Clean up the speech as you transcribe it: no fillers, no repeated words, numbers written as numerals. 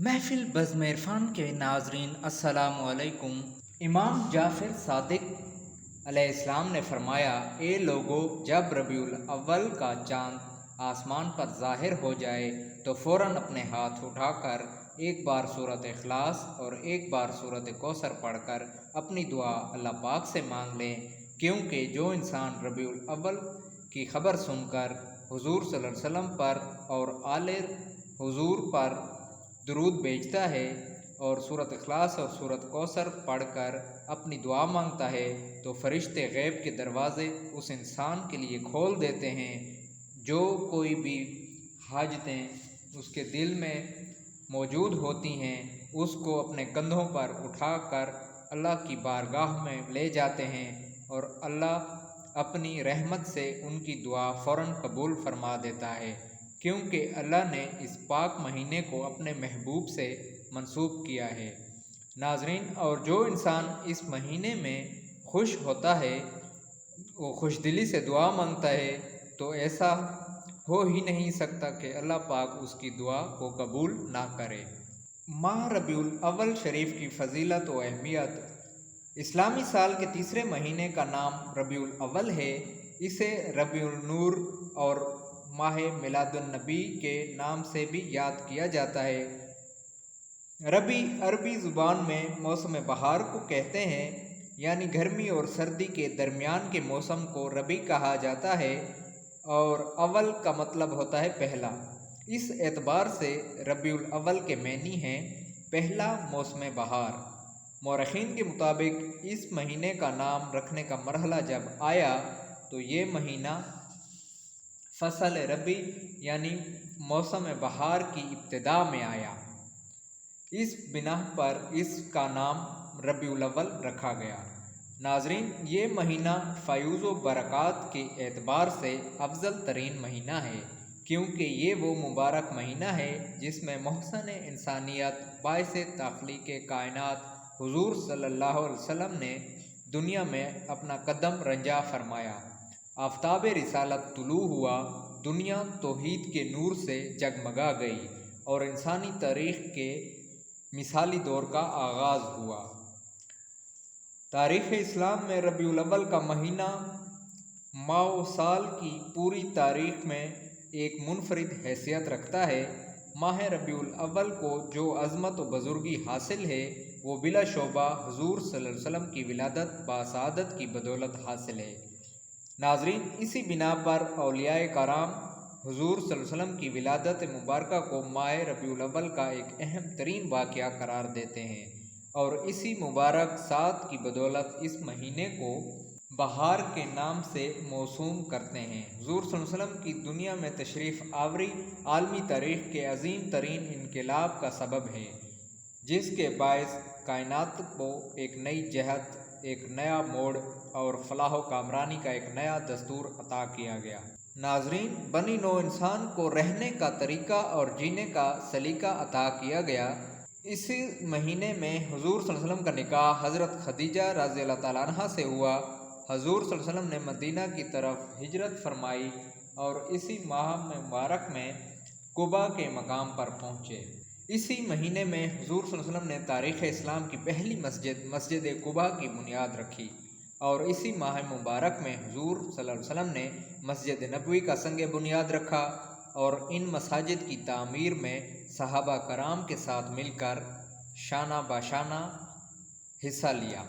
محفل بزم عرفان کے ناظرین السلام علیکم۔ امام جعفر صادق علیہ السلام نے فرمایا، اے لوگو، جب ربیع الاول کا چاند آسمان پر ظاہر ہو جائے تو فوراً اپنے ہاتھ اٹھا کر ایک بار سورۃ اخلاص اور ایک بار سورۃ کوثر پڑھ کر اپنی دعا اللہ پاک سے مانگ لیں، کیونکہ جو انسان ربیع الاول کی خبر سن کر حضور صلی اللہ علیہ وسلم پر اور آل حضور پر درود بھیجتا ہے اور سورۃ اخلاص اور سورۃ کوثر پڑھ کر اپنی دعا مانگتا ہے تو فرشتے غیب کے دروازے اس انسان کے لیے کھول دیتے ہیں۔ جو کوئی بھی حاجتیں اس کے دل میں موجود ہوتی ہیں اس کو اپنے کندھوں پر اٹھا کر اللہ کی بارگاہ میں لے جاتے ہیں اور اللہ اپنی رحمت سے ان کی دعا فوراً قبول فرما دیتا ہے، کیونکہ اللہ نے اس پاک مہینے کو اپنے محبوب سے منسوب کیا ہے۔ ناظرین، اور جو انسان اس مہینے میں خوش ہوتا ہے، وہ خوش دلی سے دعا مانگتا ہے، تو ایسا ہو ہی نہیں سکتا کہ اللہ پاک اس کی دعا کو قبول نہ کرے۔ ماہ ربیع الاول شریف کی فضیلت و اہمیت۔ اسلامی سال کے تیسرے مہینے کا نام ربیع الاول ہے۔ اسے ربیع النور اور ماہ میلاد النبی کے نام سے بھی یاد کیا جاتا ہے۔ ربیع عربی زبان میں موسم بہار کو کہتے ہیں، یعنی گرمی اور سردی کے درمیان کے موسم کو ربیع کہا جاتا ہے، اور اول کا مطلب ہوتا ہے پہلا۔ اس اعتبار سے ربیع الاول کے معنی ہیں پہلا موسم بہار۔ مورخین کے مطابق اس مہینے کا نام رکھنے کا مرحلہ جب آیا تو یہ مہینہ فصل ربیع یعنی موسم بہار کی ابتدا میں آیا۔ اس بنا پر اس کا نام ربیع الاول رکھا گیا۔ ناظرین، یہ مہینہ فیوز و برکات کے اعتبار سے افضل ترین مہینہ ہے، کیونکہ یہ وہ مبارک مہینہ ہے جس میں محسن انسانیت باعث تخلیق کائنات حضور صلی اللہ علیہ وسلم نے دنیا میں اپنا قدم رنجا فرمایا۔ آفتاب رسالت طلوع ہوا، دنیا توحید کے نور سے جگمگا گئی اور انسانی تاریخ کے مثالی دور کا آغاز ہوا۔ تاریخ اسلام میں ربیع الاول کا مہینہ ماہ و سال کی پوری تاریخ میں ایک منفرد حیثیت رکھتا ہے۔ ماہ ربیع الاول کو جو عظمت و بزرگی حاصل ہے وہ بلا شبہ حضور صلی اللہ علیہ وسلم کی ولادت باسعادت کی بدولت حاصل ہے۔ ناظرین، اسی بنا پر اولیاء کرام حضور صلی اللہ علیہ وسلم کی ولادت مبارکہ کو ماہ ربیع الاول کا ایک اہم ترین واقعہ قرار دیتے ہیں، اور اسی مبارک ساتھ کی بدولت اس مہینے کو بہار کے نام سے موسوم کرتے ہیں۔ حضور صلی اللہ علیہ وسلم کی دنیا میں تشریف آوری عالمی تاریخ کے عظیم ترین انقلاب کا سبب ہے، جس کے باعث کائنات کو ایک نئی جہت، ایک نیا موڑ اور فلاح و کامرانی کا ایک نیا دستور عطا کیا گیا۔ ناظرین، بنی نوع انسان کو رہنے کا طریقہ اور جینے کا سلیقہ عطا کیا گیا۔ اسی مہینے میں حضور صلی اللہ علیہ وسلم کا نکاح حضرت خدیجہ رضی اللہ تعالیٰ عنہ سے ہوا۔ حضور صلی اللہ علیہ وسلم نے مدینہ کی طرف ہجرت فرمائی اور اسی ماہ مبارک میں قباء کے مقام پر پہنچے۔ اسی مہینے میں حضور صلی اللہ علیہ وسلم نے تاریخ اسلام کی پہلی مسجد قباء کی بنیاد رکھی، اور اسی ماہ مبارک میں حضور صلی اللہ علیہ وسلم نے مسجد نبوی کا سنگ بنیاد رکھا اور ان مساجد کی تعمیر میں صحابہ کرام کے ساتھ مل کر شانہ بہ شانہ حصہ لیا۔